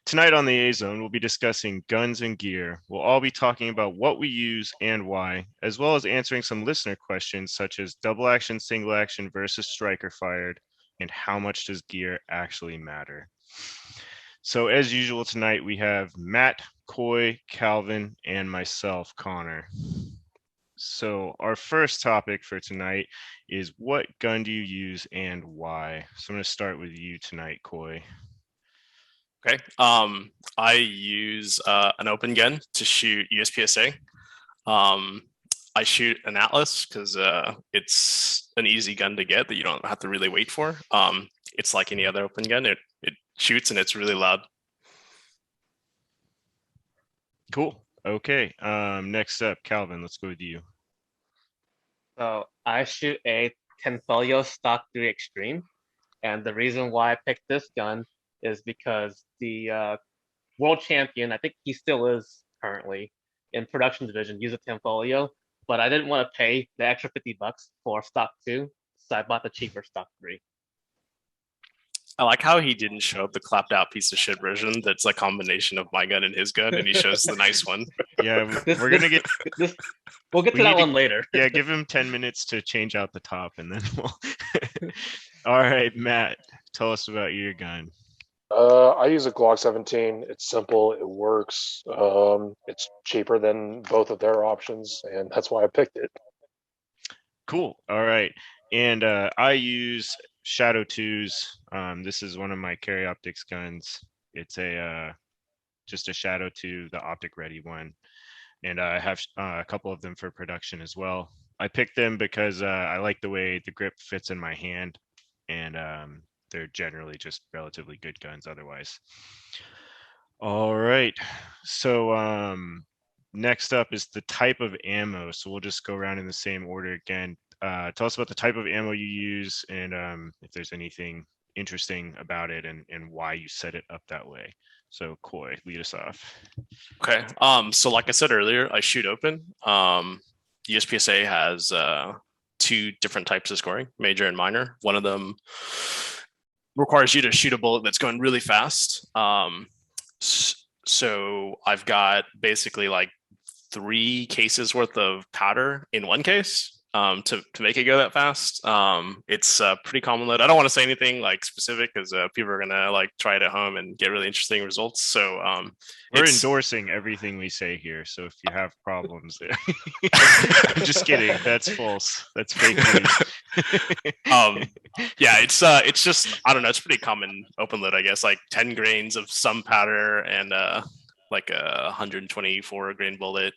Tonight on the A Zone, we'll be discussing guns and gear. We'll all be talking about what we use and why, as well as answering some listener questions such as double action, single action versus striker fired, and how much does gear actually matter. So, as usual, tonight we have Matt, Coy, Calvin, and myself, Connor. So, our first topic for tonight is what gun do you use and why? So, I'm going to start with you tonight, Coy. Okay. I use an open gun to shoot USPSA. Um, I shoot an Atlas because it's an easy gun to get that you don't have to really wait for. It's like any other open gun. It shoots and it's really loud. Cool. Okay. Next up, Calvin, let's go with you. So I shoot a Tenfolio Stock 3 Extreme, and the reason why I picked this gun is because the world champion, I think he still is currently in production division, used a Tenfolio, but I didn't want to pay the extra $50 for Stock 2, so I bought the cheaper Stock 3. I like how he didn't show up the clapped out piece of shit version that's a combination of my gun and his gun, and he shows the nice one. Yeah, This, we're this, gonna get. this, we'll get We to that need to. one later. Yeah, give him 10 minutes to change out the top, and then we'll. All right, Matt, tell us about your gun. I use a Glock 17. It's simple. It works. It's cheaper than both of their options, and that's why I picked it. Cool. All right, and I use Shadow 2s. This is one of my carry optics guns. It's a just a Shadow 2, the optic ready one, and I have a couple of them for production as well. I picked them because I like the way the grip fits in my hand, and they're generally just relatively good guns otherwise. All right. So next up is the type of ammo. So we'll just go around in the same order again. Tell us about the type of ammo you use and if there's anything interesting about it and why you set it up that way. So Coy, lead us off. Okay. So like I said earlier, I shoot open. USPSA has two different types of scoring, major and minor. One of them requires you to shoot a bullet that's going really fast. So I've got basically like 3 cases worth of powder in one case to make it go that fast. It's a pretty common load. I don't want to say anything like specific because people are gonna like try it at home and get really interesting results. So we're endorsing everything we say here. So if you have problems there, I'm just kidding. That's false. That's fake news. Yeah, it's just I don't know. It's pretty common open load, I guess. Like 10 grains of some powder and like a 124 grain bullet.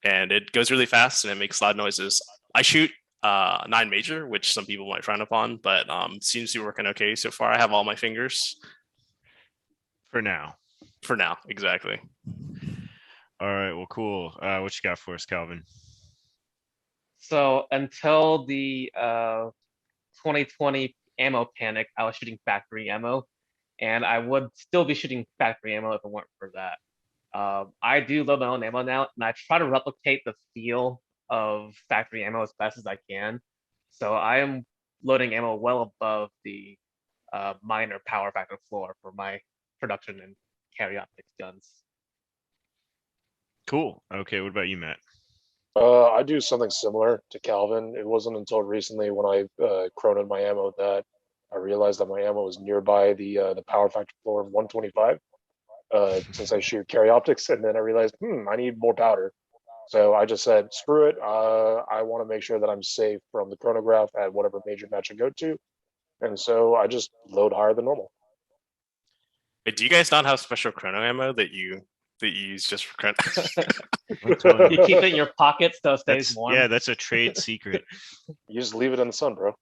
And it goes really fast and it makes loud noises. I shoot 9 major, which some people might frown upon, but seems to be working okay so far. I have all my fingers. For now. For now, exactly. All right, well, cool. What you got for us, Calvin? So until the 2020 ammo panic, I was shooting factory ammo, and I would still be shooting factory ammo if it weren't for that. I do load my own ammo now, and I try to replicate the feel of factory ammo as best as I can. So I am loading ammo well above the minor power factor floor for my production and carry optics guns. Cool. Okay, what about you, Matt? I do something similar to Calvin. It wasn't until recently when I chronoed my ammo that I realized that my ammo was nearby the power factor floor of 125. Since I shoot carry optics, and then I realized, I need more powder. So I just said, screw it. I want to make sure that I'm safe from the chronograph at whatever major match I go to, and so I just load higher than normal. Wait, do you guys not have special chrono ammo that you use just for chrono? You keep it in your pocket so it stays warm. Yeah, that's a trade secret. You just leave it in the sun, bro.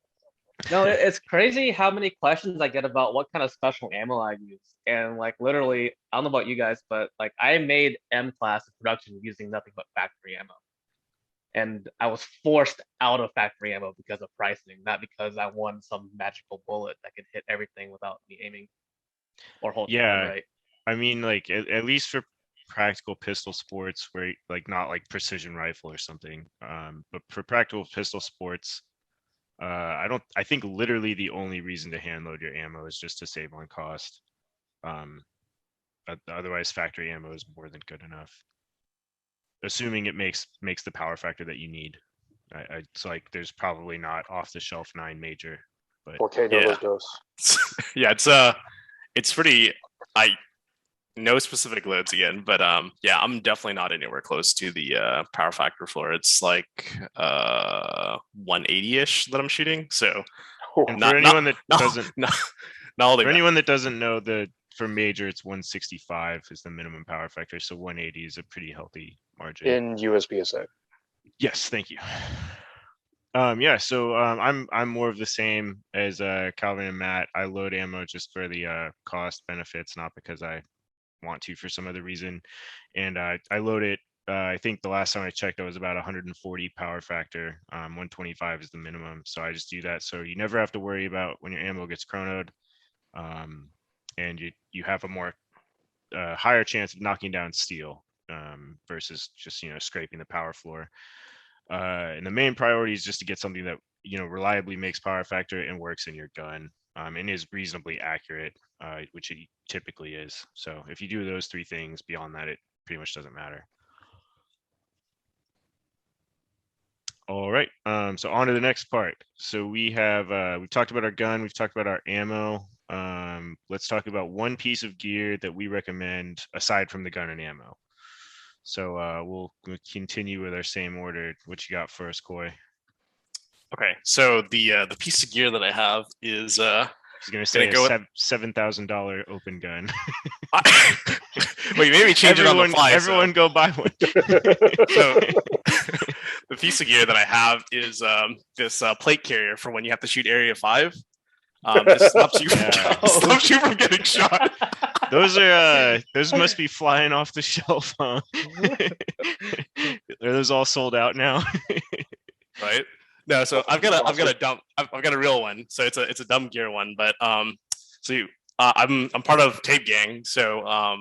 No, it's crazy how many questions I get about what kind of special ammo I use. And like literally, I don't know about you guys, but like I made M class in production using nothing but factory ammo. And I was forced out of factory ammo because of pricing, not because I won some magical bullet that could hit everything without me aiming or holding the gun right. I mean, like at least for practical pistol sports, where like not like precision rifle or something, but for practical pistol sports, I think literally the only reason to hand load your ammo is just to save on cost. Otherwise, factory ammo is more than good enough, assuming it makes the power factor that you need. It's like there's probably not off the shelf 9 major, but 4K no Yeah. dose. Yeah, it's pretty. I no specific loads again, but yeah, I'm definitely not anywhere close to the power factor floor. It's like 180-ish that I'm shooting. So and not for not anyone that not doesn't not, not all the for way back. anyone that doesn't know, the for major it's 165 is the minimum power factor, so 180 is a pretty healthy margin. In USPSA. Yes, thank you. Yeah, so I'm more of the same as Calvin and Matt. I load ammo just for the cost benefits, not because I want to for some other reason. And I load it. I think the last time I checked, I was about 140 power factor. 125 is the minimum, so I just do that. So you never have to worry about when your ammo gets chronoed, and you have a more higher chance of knocking down steel versus just scraping the power floor. And the main priority is just to get something that reliably makes power factor and works in your gun, and is reasonably accurate, which it typically is. So if you do those 3 things, beyond that, it pretty much doesn't matter. All right. So on to the next part. So we've talked about our gun, we've talked about our ammo. Let's talk about one piece of gear that we recommend aside from the gun and ammo. So we'll continue with our same order. What you got first, Coy? Okay, so the piece of gear that I have is He's gonna say go a $7,000 open gun. Well, you made me change it on the fly. Everyone go buy one. So the piece of gear that I have is this plate carrier for when you have to shoot Area 5. This stops you stops you from getting shot. Those must be flying off the shelf, huh? Are those all sold out now? Right? No, so I've got a real one. So it's a dumb gear one, but I'm part of Tape Gang. So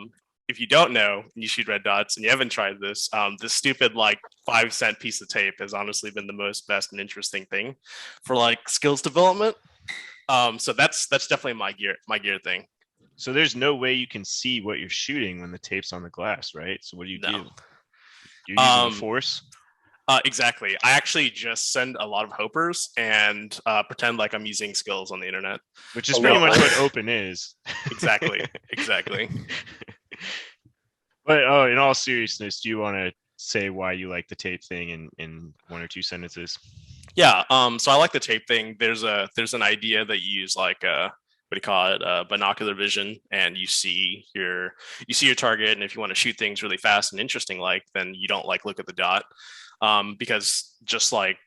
if you don't know and you shoot red dots and you haven't tried this, this stupid like 5-cent piece of tape has honestly been the most best and interesting thing for like skills development. So that's definitely my gear thing. So there's no way you can see what you're shooting when the tape's on the glass, right? So what do you do? You're using the force? Exactly. I actually just send a lot of hopers and pretend like I'm using skills on the internet. Which is pretty much what open is. Exactly. But in all seriousness, do you want to say why you like the tape thing in 1 or 2 sentences? Yeah. So I like the tape thing. There's an idea that you use like what do you call it? Binocular vision, and you see your target, and if you want to shoot things really fast and interesting, like then you don't like look at the dot, because just like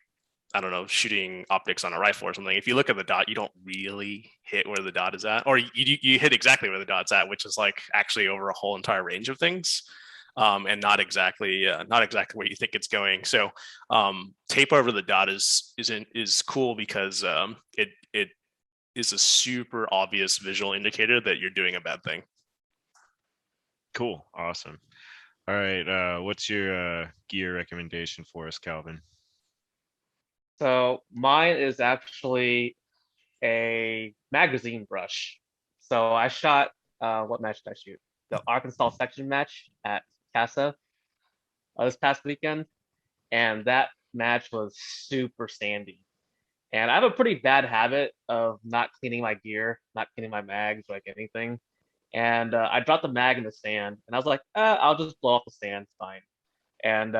I don't know, shooting optics on a rifle or something, if you look at the dot, you don't really hit where the dot is at, or you hit exactly where the dot's at, which is like actually over a whole entire range of things. And not exactly where you think it's going. So tape over the dot is cool because it is a super obvious visual indicator that you're doing a bad thing. Cool, awesome. All right, what's your gear recommendation for us, Calvin? So mine is actually a magazine brush. So I shot what match did I shoot? The Arkansas section match at CASA this past weekend, and that match was super sandy. And I have a pretty bad habit of not cleaning my gear, not cleaning my mags, like anything. And I dropped the mag in the sand, and I was like, I'll just blow off the sand, it's fine. And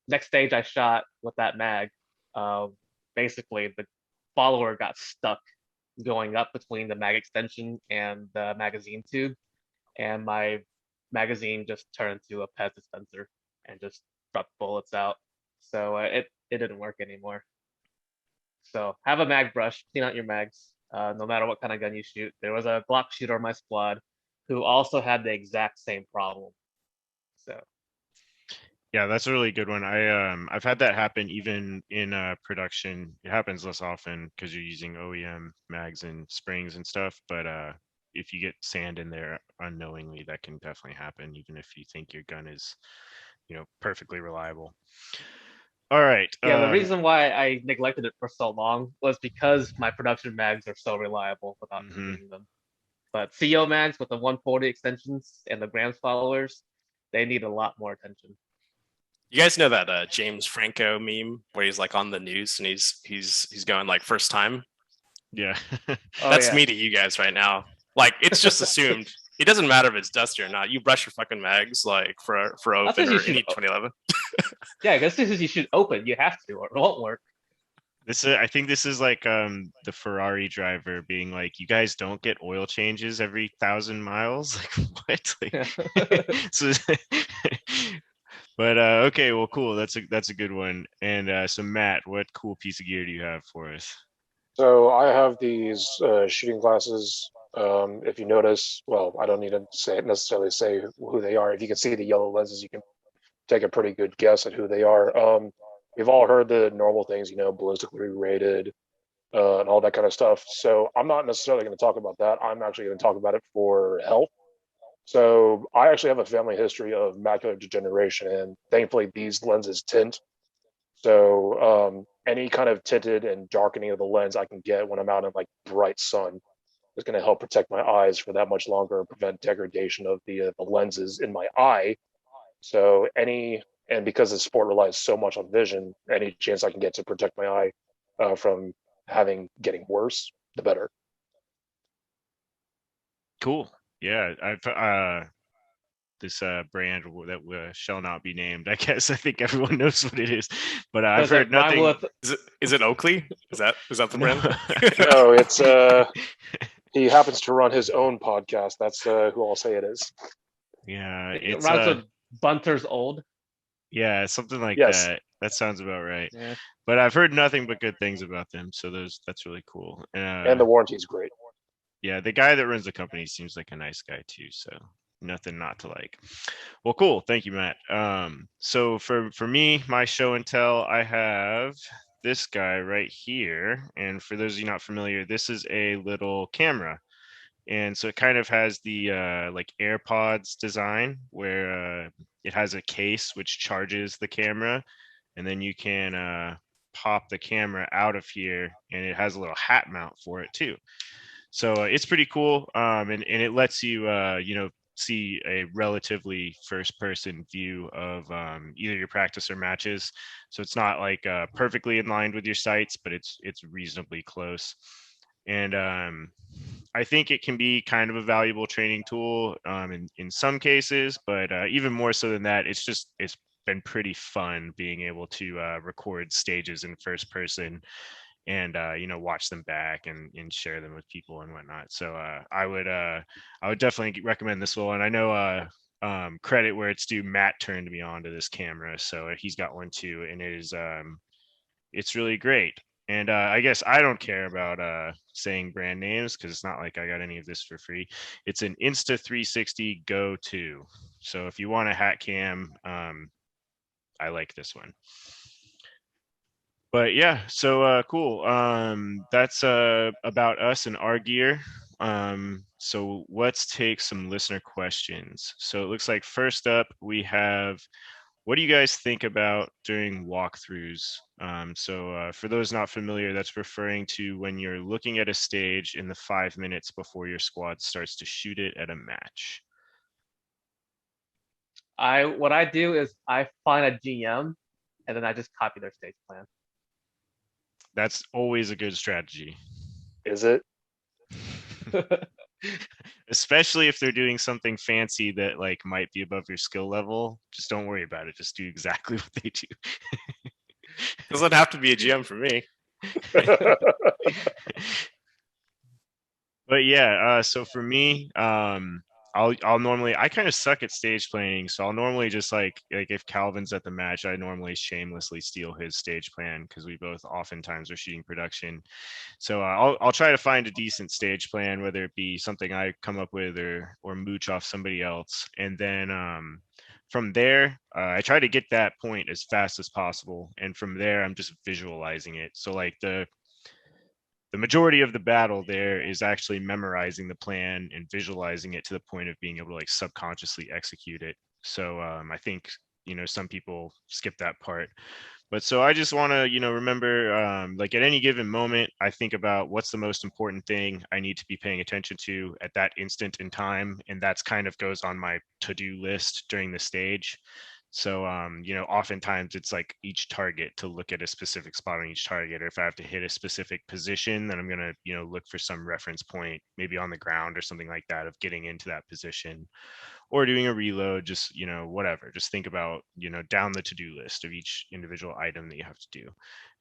next stage I shot with that mag, uh, basically the follower got stuck going up between the mag extension and the magazine tube, and my magazine just turned into a Pez dispenser and just dropped bullets out. So it didn't work anymore. So have a mag brush, clean out your mags, no matter what kind of gun you shoot. There was a Glock shooter on my squad who also had the exact same problem. So yeah, that's a really good one. I've had that happen even in production. It happens less often because you're using OEM mags and springs and stuff, but if you get sand in there unknowingly, that can definitely happen, even if you think your gun is perfectly reliable. All right. Yeah, the reason why I neglected it for so long was because my production mags are so reliable without cleaning them. But CO mags with the 140 extensions and the grams followers, they need a lot more attention. You guys know that James Franco meme where he's like on the news and he's going like first time? Yeah. Oh That's yeah. me to you guys right now. Like it's just assumed. It doesn't matter if it's dusty or not. You brush your fucking mags like for That's open what you or should. any 2011. Yeah, I guess this is you should open. You have to, or it won't work. I think this is like the Ferrari driver being like, you guys don't get oil changes every 1,000 miles. Like what? Like, so, but okay, well, cool. That's a good one. And so Matt, what cool piece of gear do you have for us? So I have these shooting glasses. If you notice, well, I don't need to necessarily say who they are. If you can see the yellow lenses, you can take a pretty good guess at who they are. We've all heard the normal things, ballistically rated, and all that kind of stuff. So I'm not necessarily going to talk about that. I'm actually going to talk about it for health. So I actually have a family history of macular degeneration, and thankfully these lenses tint. So any kind of tinted and darkening of the lens I can get when I'm out in like bright sun is going to help protect my eyes for that much longer and prevent degradation of the lenses in my eye. So and because the sport relies so much on vision, any chance I can get to protect my eye from getting worse, the better. Cool. Yeah, I've this brand that shall not be named. I guess I think everyone knows what it is, but I've Does it heard rhyme nothing. with? Is it Oakley? Is that the brand? No, it's he happens to run his own podcast. That's who I'll say it is. Yeah, It it's rhymes with Bunter's old. yeah, something like Yes. that. That sounds about right. Yeah. But I've heard nothing but good things about them, so that's really cool. And the warranty is great. Yeah, the guy that runs the company seems like a nice guy too, so nothing not to like. Well, cool. Thank you, Matt. So for me, my show and tell, I have this guy right here, and for those of you not familiar, this is a little camera, and so it kind of has the like AirPods design where it has a case which charges the camera, and then you can pop the camera out of here, and it has a little hat mount for it too. So it's pretty cool, and it lets you see a relatively first person view of either your practice or matches. So it's not like perfectly in line with your sights, but it's reasonably close. And I think it can be kind of a valuable training tool in some cases, but even more so than that, it's been pretty fun being able to record stages in first person and watch them back and share them with people and whatnot. So I would definitely recommend this one. I know credit where it's due, Matt turned me on to this camera, so he's got one too, and it's really great. And I guess I don't care about saying brand names because it's not like I got any of this for free. It's an Insta360 Go 2. So if you want a hat cam, I like this one. But yeah, so cool. That's about us and our gear. So let's take some listener questions. So it looks like first up we have, what do you guys think about during walkthroughs? So for those not familiar, that's referring to when you're looking at a stage in the 5 minutes before your squad starts to shoot it at a match. What I do is I find a GM, and then I just copy their stage plan. That's always a good strategy. Is it? Especially if they're doing something fancy that like might be above your skill level. Just don't worry about it. Just do exactly what they do. Doesn't have to be a GM for me. But yeah, so for me, I'll normally, I kind of suck at stage planning, so I'll normally just like if Calvin's at the match, I normally shamelessly steal his stage plan because we both oftentimes are shooting production. So I'll try to find a decent stage plan, whether it be something I come up with or mooch off somebody else, and then from there I try to get that point as fast as possible, and from there I'm just visualizing it. So like the majority of the battle there is actually memorizing the plan and visualizing it to the point of being able to like subconsciously execute it. So I think some people skip that part, But so I just want to, remember, like at any given moment, I think about what's the most important thing I need to be paying attention to at that instant in time, and that's kind of goes on my to-do list during the stage. So, oftentimes it's like each target to look at a specific spot on each target, or if I have to hit a specific position, then I'm gonna, look for some reference point, maybe on the ground or something like that, of getting into that position or doing a reload, just whatever, just think about down the to-do list of each individual item that you have to do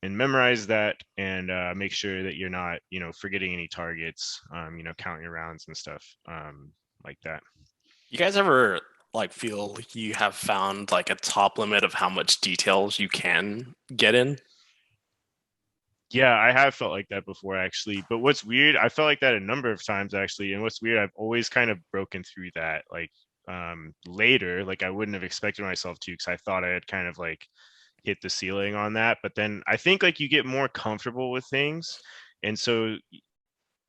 and memorize that, and make sure that you're not forgetting any targets, counting your rounds and stuff, like that. You guys ever like feel you have found like a top limit of how much details you can get in? Yeah, I have felt like that before actually. But what's weird, I felt like that a number of times actually. And what's weird, I've always kind of broken through that like later. Like I wouldn't have expected myself to, because I thought I had kind of like hit the ceiling on that. But then I think like you get more comfortable with things. And so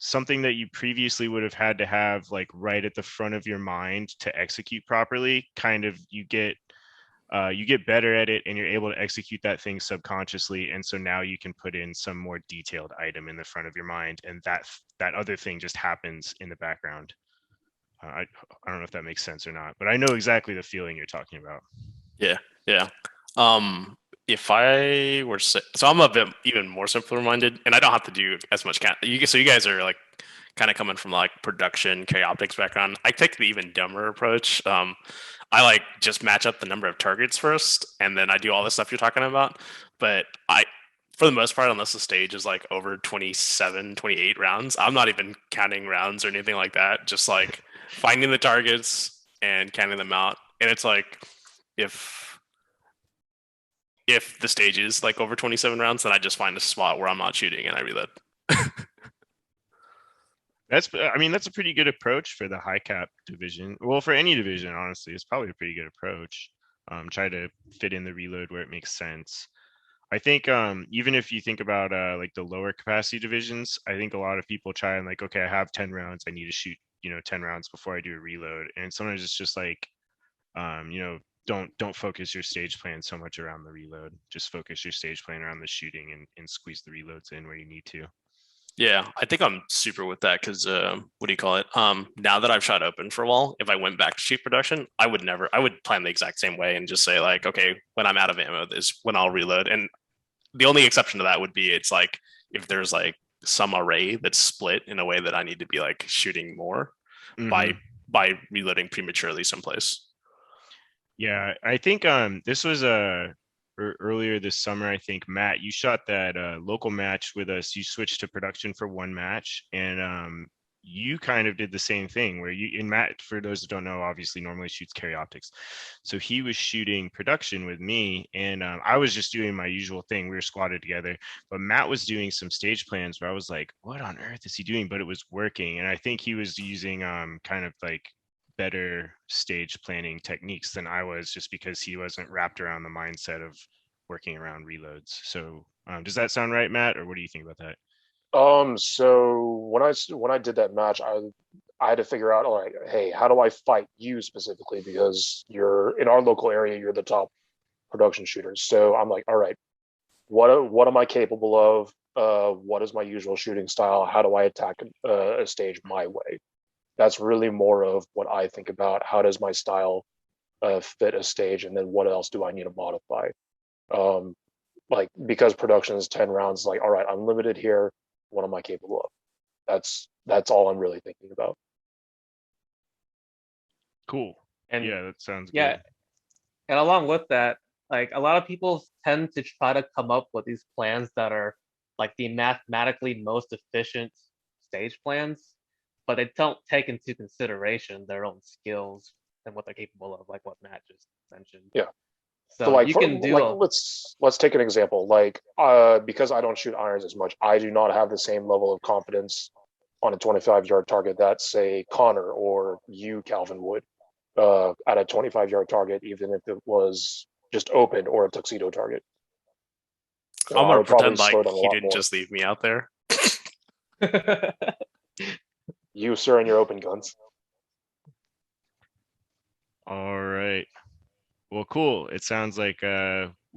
something that you previously would have had to have like right at the front of your mind to execute properly, kind of you get better at it and you're able to execute that thing subconsciously, and so now you can put in some more detailed item in the front of your mind, and that other thing just happens in the background. I don't know if that makes sense or not, but I know exactly the feeling you're talking about. Yeah, yeah. If I were so I'm a bit even more simpler minded, and I don't have to do as much. So you guys are like kind of coming from like production carry optics background. I take the even dumber approach. I like just match up the number of targets first, and then I do all the stuff you're talking about. But for the most part, unless the stage is like over 27, 28 rounds, I'm not even counting rounds or anything like that. Just like finding the targets and counting them out. And it's like if the stage is like over 27 rounds, then I just find a spot where I'm not shooting and I reload. That's a pretty good approach for the high cap division. Well, for any division, honestly, it's probably a pretty good approach. Try to fit in the reload where it makes sense. I think even if you think about like the lower capacity divisions, I think a lot of people try and like, okay, I have 10 rounds, I need to shoot 10 rounds before I do a reload, and sometimes it's just like, um, you know, don't focus your stage plan so much around the reload. Just focus your stage plan around the shooting, and squeeze the reloads in where you need to. Yeah, I think I'm super with that because what do you call it? Now that I've shot open for a while, if I went back to shoot production, I would plan the exact same way and just say like, okay, when I'm out of ammo, this when I'll reload. And the only exception to that would be it's like if there's like some array that's split in a way that I need to be like shooting more by Mm-hmm. reloading prematurely someplace. Yeah, I think this was earlier this summer. I think Matt, you shot that local match with us. You switched to production for one match, and you kind of did the same thing where you in Matt, for those that don't know, obviously normally shoots carry optics, so he was shooting production with me, and I was just doing my usual thing. We were squatted together, but Matt was doing some stage plans where I was like, what on earth is he doing? But it was working, and I think he was using kind of like better stage planning techniques than I was, just because he wasn't wrapped around the mindset of working around reloads. So does that sound right, Matt, or what do you think about that? So when I did that match, I had to figure out, all right, hey, how do I fight you specifically? Because you're in our local area, you're the top production shooter. So I'm like, all right, what am I capable of? What is my usual shooting style? How do I attack a stage my way? That's really more of what I think about. How does my style fit a stage, and then what else do I need to modify? Um, like because production is 10 rounds, like all right, I'm limited here. What am I capable of? That's all I'm really thinking about. Cool. And Yeah, that sounds yeah, good. and along with that, like a lot of people tend to try to come up with these plans that are like the mathematically most efficient stage plans, but they don't take into consideration their own skills and what they're capable of, like what Matt just mentioned. Yeah. So So like you for can do like a let's take an example. Like because I don't shoot irons as much, I do not have the same level of confidence on a 25-yard target that say Connor or you, Calvin, would at a 25-yard target, even if it was just open or a tuxedo target. So I'm I gonna would probably pretend like slow down a he lot didn't more. just leave me out there. You, sir, and your open guns. All right. Well, cool. It sounds like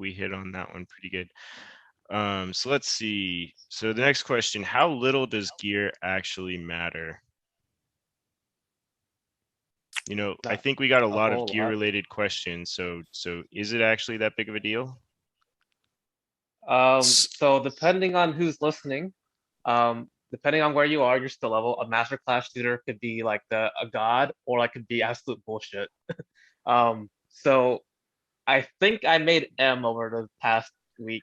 we hit on that one pretty good. So let's see. So the next question: how little does gear actually matter? You know, I Not think we got a a lot of whole gear lot. related questions. So is it actually that big of a deal? So depending on who's listening, depending on where you are, your skill level, a master class shooter could be like a god, or like could be absolute bullshit. So I think I made M over the past week.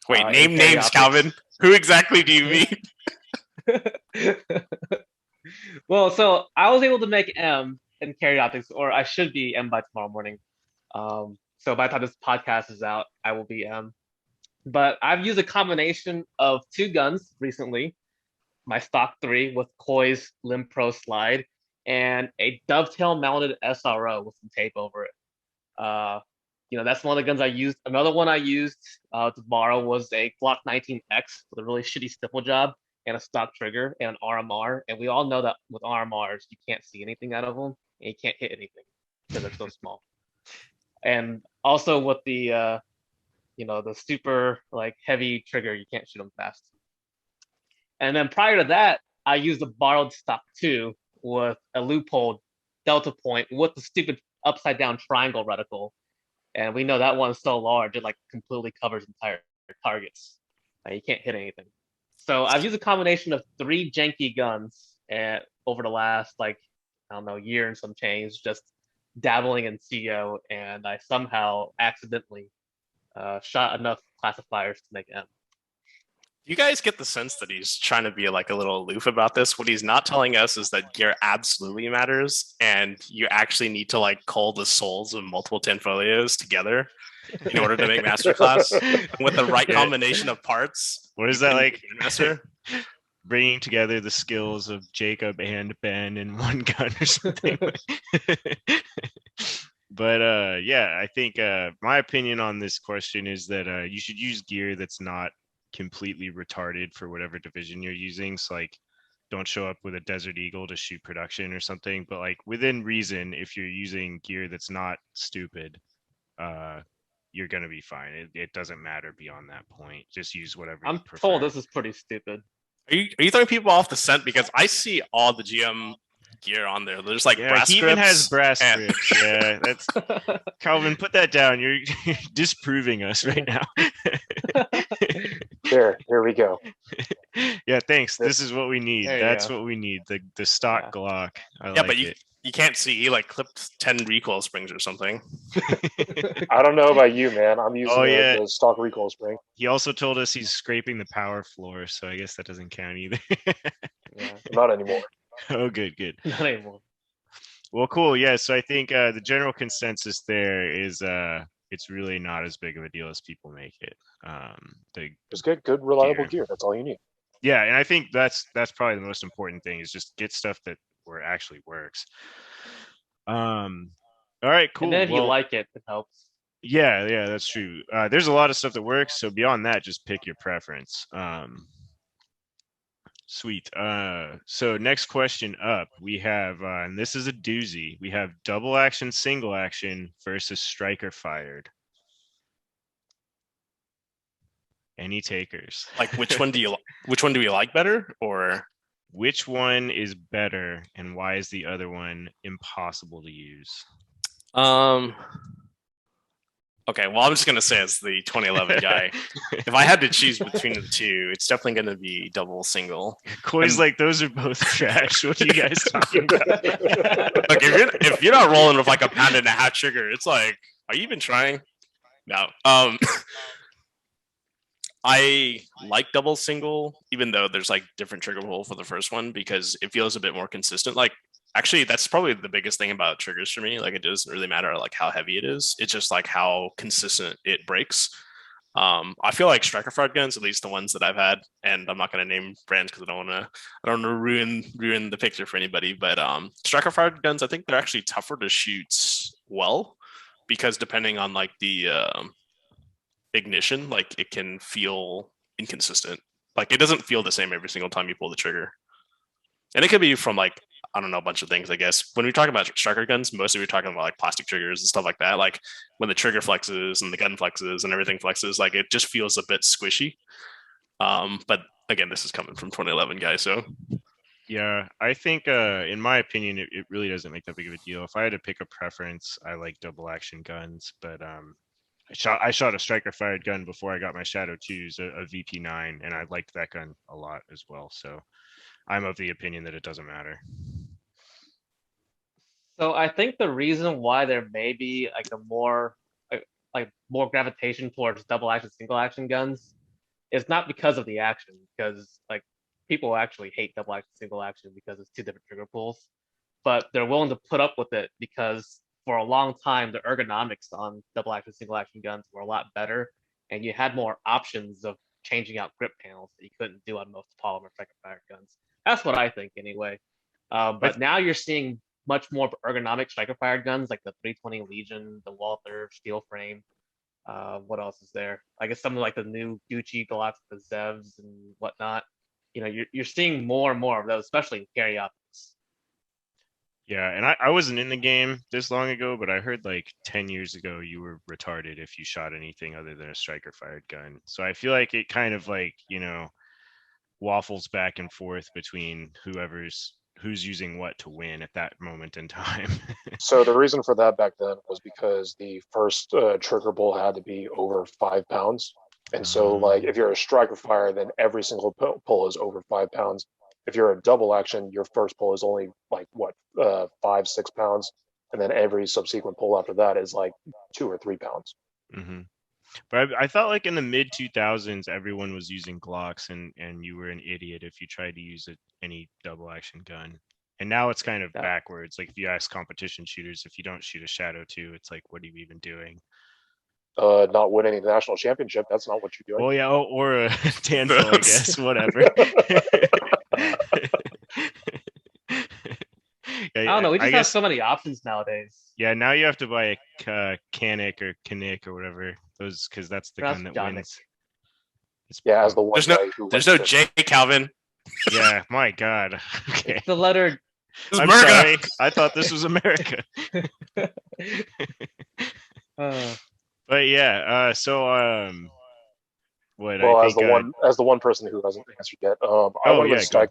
Wait, In name carry names, optics. Calvin. Who exactly do you mean? Well, so I was able to make M in carry optics, or I should be M by tomorrow morning. So by the time this podcast is out, I will be M. But I've used a combination of two guns recently, my stock 3 with Koi's Limb Pro slide, and a dovetail mounted SRO with some tape over it. Uh, that's one of the guns I used. Another one I used to borrow was a Glock 19X with a really shitty stipple job and a stock trigger and an RMR. And we all know that with RMRs, you can't see anything out of them and you can't hit anything because they're so small. And also with the super like heavy trigger, you can't shoot them fast. And then prior to that, I used a borrowed stock 2 with a loophole delta point with the stupid upside down triangle reticle. And we know that one's so large it like completely covers entire targets. You can't hit anything. So I've used a combination of 3 janky guns over the last like I don't know year and some change, just dabbling in CO, and I somehow accidentally shot enough classifiers to make M. You guys get the sense that he's trying to be like a little aloof about this. What he's not telling us is that gear absolutely matters, and you actually need to like cull the souls of multiple Tenfolios together in order to make masterclass. And with the right combination of parts, What is that like? Master? Bringing together the skills of Jacob and Ben in one gun or something. But yeah, I think my opinion on this question is that you should use gear that's not completely retarded for whatever division you're using. So like, don't show up with a Desert Eagle to shoot production or something. But like within reason, if you're using gear that's not stupid, you're gonna be fine. It doesn't matter beyond that point. Just use whatever you I'm prefer. told this is pretty stupid. Are you throwing people off the scent? Because I see all the GM gear on there. There's like brass he even grips. has brass grips. Yeah, that's Calvin. Put that down. You're disproving us right now. Here we go. Yeah, thanks. This is what we need. That's what we need. The stock Glock. I like but it. You can't see. He like clipped 10 recoil springs or something. I don't know about you, man. I'm using yeah. the stock recoil spring. He also told us he's scraping the power floor, so I guess that doesn't count either. Yeah. Not anymore. Oh, good. Not anymore. Well, cool. Yeah, so I think the general consensus there is it's really not as big of a deal as people make it. Just get good, reliable gear. That's all you need. Yeah, and I think that's probably the most important thing is just get stuff that actually works. All right, cool. And then if you like it, it helps. Yeah, that's true. There's a lot of stuff that works, so beyond that, just pick your preference. Sweet. So next question up, we have, and this is a doozy. We have double action, single action versus striker fired. Any takers? Like which one do you like better, or which one is better and why is the other one impossible to use? Okay, well, I'm just gonna say it's the 2011 guy. If I had to choose between the two, it's definitely gonna be double single. Koi's like, those are both trash. What are you guys talking about? Like if you're not rolling with like a pound and a half trigger, it's like, are you even trying? No. I like double single, even though there's like different trigger pull for the first one because it feels a bit more consistent. Like actually, that's probably the biggest thing about triggers for me. Like it doesn't really matter like how heavy it is. It's just like how consistent it breaks. I feel like striker fired guns, at least the ones that I've had, and I'm not going to name brands because I don't want to ruin the picture for anybody. But striker fired guns, I think they're actually tougher to shoot well because depending on like the ignition, like it can feel inconsistent. Like it doesn't feel the same every single time you pull the trigger, and it could be from like I don't know, a bunch of things, I guess. When we talk about striker guns, mostly we're talking about like plastic triggers and stuff like that. Like when the trigger flexes and the gun flexes and everything flexes, like it just feels a bit squishy. But again, this is coming from 2011 guys, so Yeah, I think in my opinion it really doesn't make that big of a deal. If I had to pick a preference, I like double action guns, but I shot a striker fired gun before I got my Shadow 2s, a VP9, and I liked that gun a lot as well. So I'm of the opinion that it doesn't matter. So I think the reason why there may be like a more like more gravitation towards double action, single action guns is not because of the action, because like people actually hate double action, single action because it's two different trigger pools, but they're willing to put up with it because for a long time the ergonomics on double action, single action guns were a lot better, and you had more options of changing out grip panels that you couldn't do on most polymer striker fired guns. That's what I think anyway. But now you're seeing much more ergonomic striker fired guns like the 320 Legion, the Walther steel frame. What else is there? I guess something like the new Gucci Galactica Zevs and whatnot. You know, you're seeing more and more of those, especially in carry optics. Yeah, and I wasn't in the game this long ago, but I heard like 10 years ago you were retarded if you shot anything other than a striker fired gun. So I feel like it kind of like, waffles back and forth between who's using what to win at that moment in time. So the reason for that back then was because the first trigger pull had to be over 5 pounds. And so, like, if you're a striker fire, then every single pull is over 5 pounds. If you're a double action, your first pull is only like what, 5, 6 pounds, and then every subsequent pull after that is like 2 or 3 pounds. Hmm. But I thought like in the mid 2000s, everyone was using Glocks, and you were an idiot if you tried to use any double action gun. And now it's kind of Yeah. backwards. Like if you ask competition shooters, if you don't shoot a Shadow 2, it's like, what are you even doing? Not winning the national championship, that's not what you're doing. Well, yeah, or a Tanfo, I guess, whatever. I don't know. We I just have guess, so many options nowadays. yeah, now you have to buy a Canic or Canic or whatever, those, because that's the gun that Johnny. wins. Yeah, as the one there's no guy who there's went no to- J, Calvin. Yeah, my God. Okay. It's the letter. This is I'm America. sorry. I thought this was America. Uh, But yeah, so what I well, think as the one person who hasn't answered yet, I oh wanted yeah, to go. strike.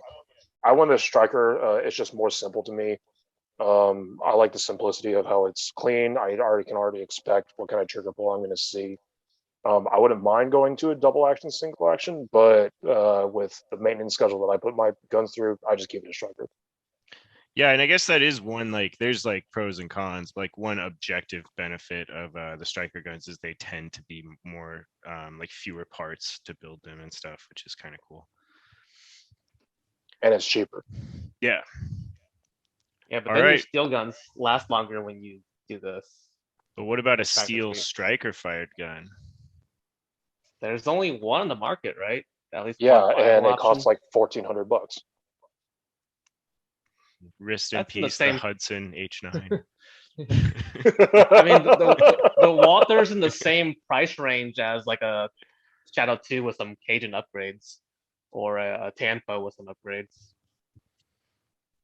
I wanted a striker. It's just more simple to me. I like the simplicity of how it's clean. I can already expect what kind of trigger pull I'm going to see. I wouldn't mind going to a double action, single action, but with the maintenance schedule that I put my guns through, I just keep it a striker. Yeah, and I guess that is one, like there's like pros and cons. Like one objective benefit of the striker guns is they tend to be more like fewer parts to build them and stuff, which is kind of cool. And it's cheaper. Yeah. yeah, but All then your right. steel guns last longer when you do this. But what about a Striker steel speed. striker fired gun? There's only one on the market, right? At least Yeah, one and viable it costs option. like $1,400. Rest in That's in the peace, the same- Hudson H9. I mean, the Walther's in the same price range as like a Shadow 2 with some Cajun upgrades, or a Tanfo with some upgrades.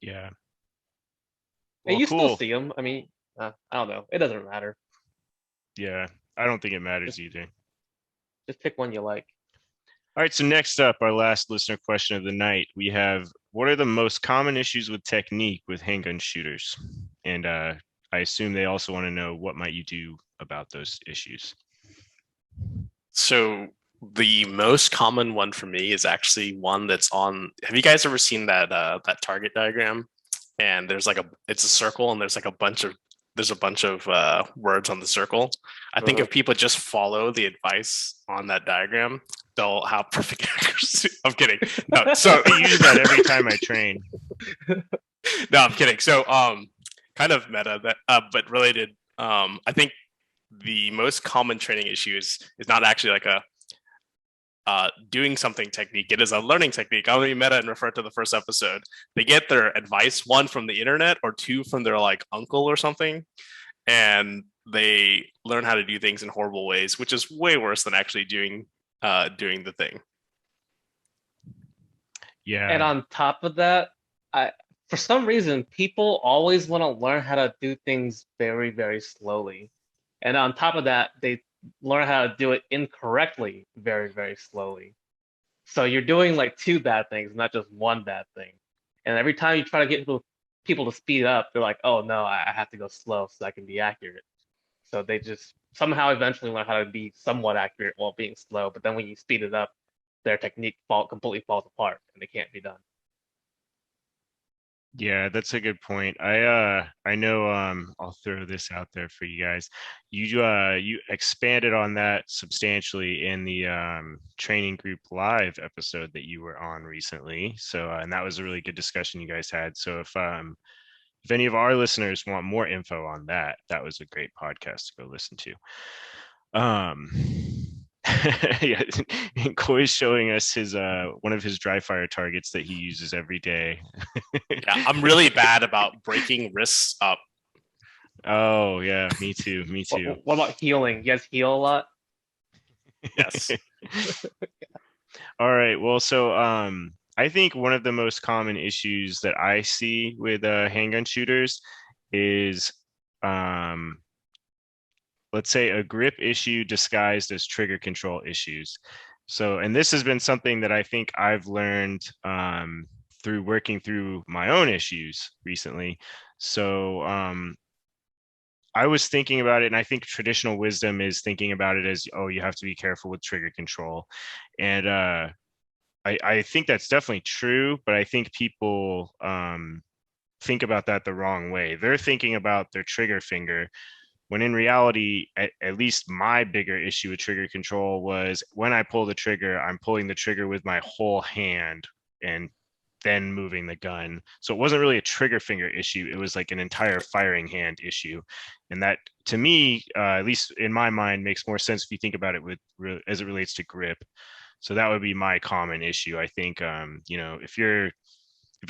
Yeah. And Well, you still cool. see them. I mean, I don't know. It doesn't matter. Yeah, I don't think it matters either. Just pick one you like. All right, so next up, our last listener question of the night, we have, what are the most common issues with technique with handgun shooters? And I assume they also want to know what might you do about those issues. So the most common one for me is actually one that's on. Have you guys ever seen that that target diagram? And there's like it's a circle, and there's a bunch of words on the circle. I think if people just follow the advice on that diagram, they'll have perfect accuracy. I'm kidding. No, so I use that every time I train. no, I'm kidding. So kind of meta that but related. I think the most common training issue is not actually like a doing something technique. It is a learning technique. I'm gonna be meta and refer to the first episode. They get their advice, one from the internet or two from their like uncle or something, and they learn how to do things in horrible ways, which is way worse than actually doing the thing. Yeah. And on top of that, for some reason, people always want to learn how to do things very, very slowly. And on top of that, they learn how to do it incorrectly very, very slowly. So you're doing like two bad things, not just one bad thing. And every time you try to get people to speed up, they're like, oh no, I have to go slow so I can be accurate. So they just somehow eventually learn how to be somewhat accurate while being slow. But then when you speed it up, their technique completely falls apart and they can't be done. Yeah, that's a good point. I know I'll throw this out there for you guys. You expanded on that substantially in the training group live episode that you were on recently. So and that was a really good discussion you guys had. So if any of our listeners want more info on that, that was a great podcast to go listen to. Yeah, and Koi's showing us his one of his dry fire targets that he uses every day. Yeah, I'm really bad about breaking wrists up. Oh yeah, me too. Me too. What about healing? You guys heal a lot? Yes. All right. Well, so I think one of the most common issues that I see with handgun shooters is um let's say a grip issue disguised as trigger control issues. So, and this has been something that I think I've learned through working through my own issues recently. So, I was thinking about it, and I think traditional wisdom is thinking about it as, oh, you have to be careful with trigger control. And I think that's definitely true, but I think people think about that the wrong way. They're thinking about their trigger finger when in reality, at least my bigger issue with trigger control was when I pull the trigger, I'm pulling the trigger with my whole hand and then moving the gun. So it wasn't really a trigger finger issue. It was like an entire firing hand issue. And that to me, at least in my mind, makes more sense if you think about it with as it relates to grip. So that would be my common issue. I think, if you're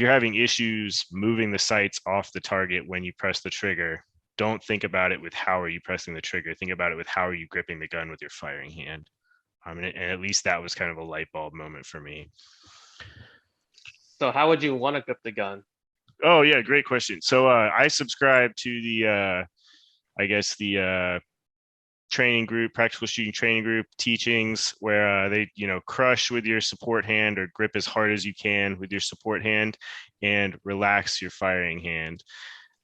having issues moving the sights off the target when you press the trigger, don't think about it with how are you pressing the trigger. Think about it with how are you gripping the gun with your firing hand. And at least that was kind of a light bulb moment for me. So how would you want to grip the gun? Oh yeah, great question. So I subscribe to the I guess the training group, practical shooting training group teachings where they, crush with your support hand or grip as hard as you can with your support hand and relax your firing hand.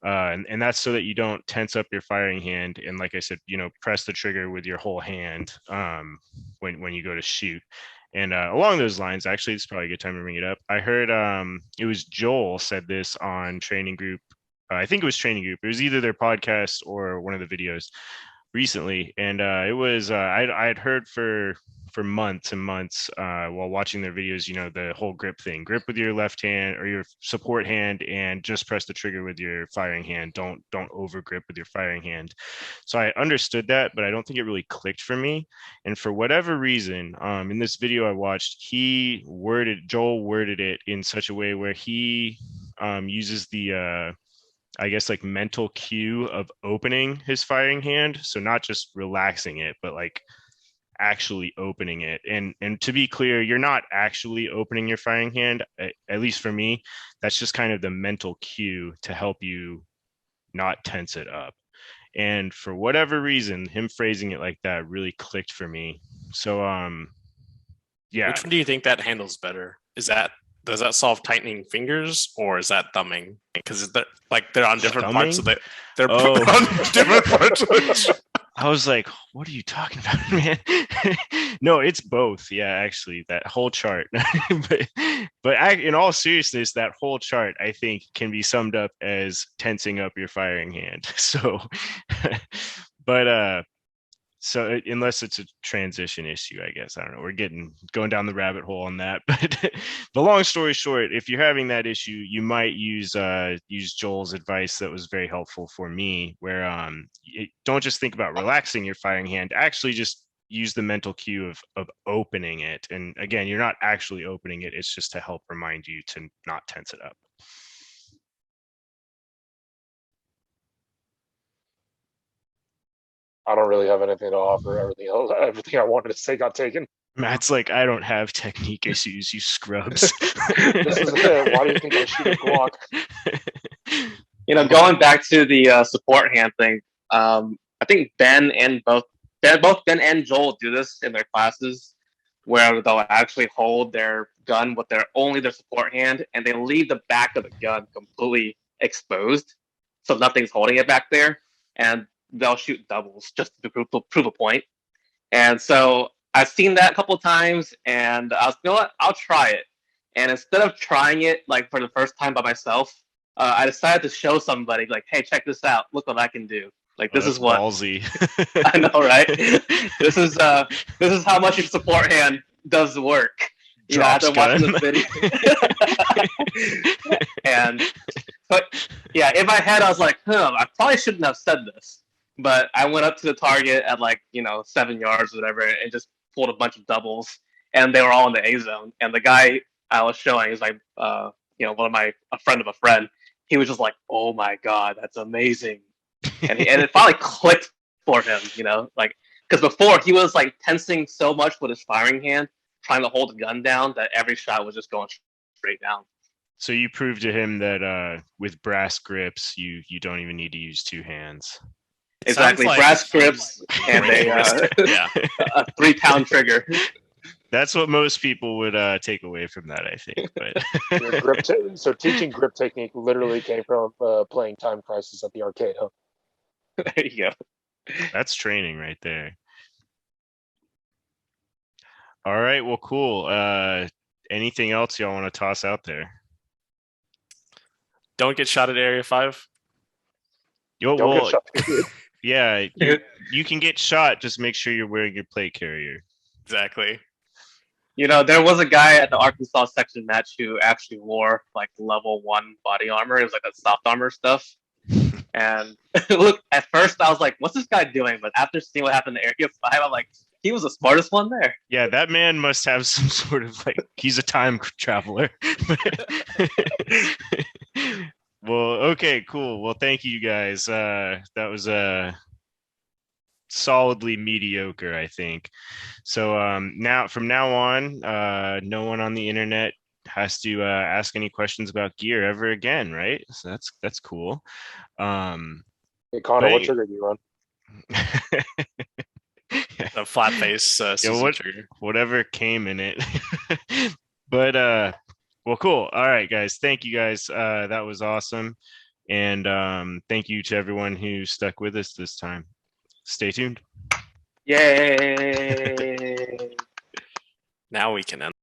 And that's so that you don't tense up your firing hand. And like I said, press the trigger with your whole hand when you go to shoot. And along those lines, actually, it's probably a good time to bring it up. I heard it was Joel said this on Training Group. I think it was Training Group. It was either their podcast or one of the videos recently, and it was I had heard for months and months while watching their videos, the whole grip thing, grip with your left hand or your support hand and just press the trigger with your firing hand. Don't over grip with your firing hand. So I understood that, but I don't think it really clicked for me. And for whatever reason, in this video I watched, Joel worded it in such a way where he uses the I guess like mental cue of opening his firing hand. So not just relaxing it, but like actually opening it. And to be clear, you're not actually opening your firing hand. At least for me, that's just kind of the mental cue to help you not tense it up. And for whatever reason, him phrasing it like that really clicked for me. So yeah. Which one do you think that handles better? Does that solve tightening fingers or is that thumbing? Because they're on different Thumbing? parts of it. They're Oh. on different parts of it. I was like, what are you talking about, man? No, it's both. Yeah, actually, that whole chart. but in all seriousness, that whole chart, I think, can be summed up as tensing up your firing hand. So, but unless it's a transition issue, I guess I don't know. We're going down the rabbit hole on that. But long story short, if you're having that issue, you might use Joel's advice that was very helpful for me. Where don't just think about relaxing your firing hand. Actually, just use the mental cue of opening it. And again, you're not actually opening it. It's just to help remind you to not tense it up. I don't really have anything to offer. Everything I wanted to say got taken. Matt's like, I don't have technique issues, you scrubs. This is why do you think I shoot a Glock? Going back to the support hand thing, I think Ben and Joel do this in their classes, where they'll actually hold their gun with only their support hand, and they leave the back of the gun completely exposed, so nothing's holding it back there, and they'll shoot doubles just to prove a point. And so I've seen that a couple of times, and I was, you know what, I'll try it. And instead of trying it like for the first time by myself, I decided to show somebody, like, hey, check this out. Look what I can do. Like, this is what ballsy. I know, right? This is how much your support hand does work. After watching this video. And but yeah, in my head I was like, I probably shouldn't have said this. But I went up to the target at 7 yards or whatever, and just pulled a bunch of doubles, and they were all in the A zone. And the guy I was showing is like, a friend of a friend. He was just like, "Oh my god, that's amazing," and it finally clicked for him, because before he was like tensing so much with his firing hand, trying to hold the gun down, that every shot was just going straight down. So you proved to him that with brass grips, you don't even need to use two hands. Exactly, brass grips and a 3-pound trigger. That's what most people would take away from that, I think. But so teaching grip technique literally came from playing Time Crisis at the arcade, huh? There you go. That's training right there. All right, well, cool. Anything else y'all want to toss out there? Don't get shot at Area 5. Don't get shot. Yeah, you can get shot. Just make sure you're wearing your plate carrier. Exactly. There was a guy at the Arkansas section match who actually wore like level 1 body armor. It was like that soft armor stuff. And look, at first I was like, what's this guy doing? But after seeing what happened to Area 5, I'm like, he was the smartest one there. Yeah, that man must have some sort of he's a time traveler. Well, okay, cool. Well, thank you guys. That was solidly mediocre, I think. So from now on, no one on the internet has to ask any questions about gear ever again, right? So that's cool. Hey Connor, what trigger do you run? A flat face trigger. Whatever came in it. But well, cool. All right, guys. Thank you guys. That was awesome. And thank you to everyone who stuck with us this time. Stay tuned. Yay! Now we can end.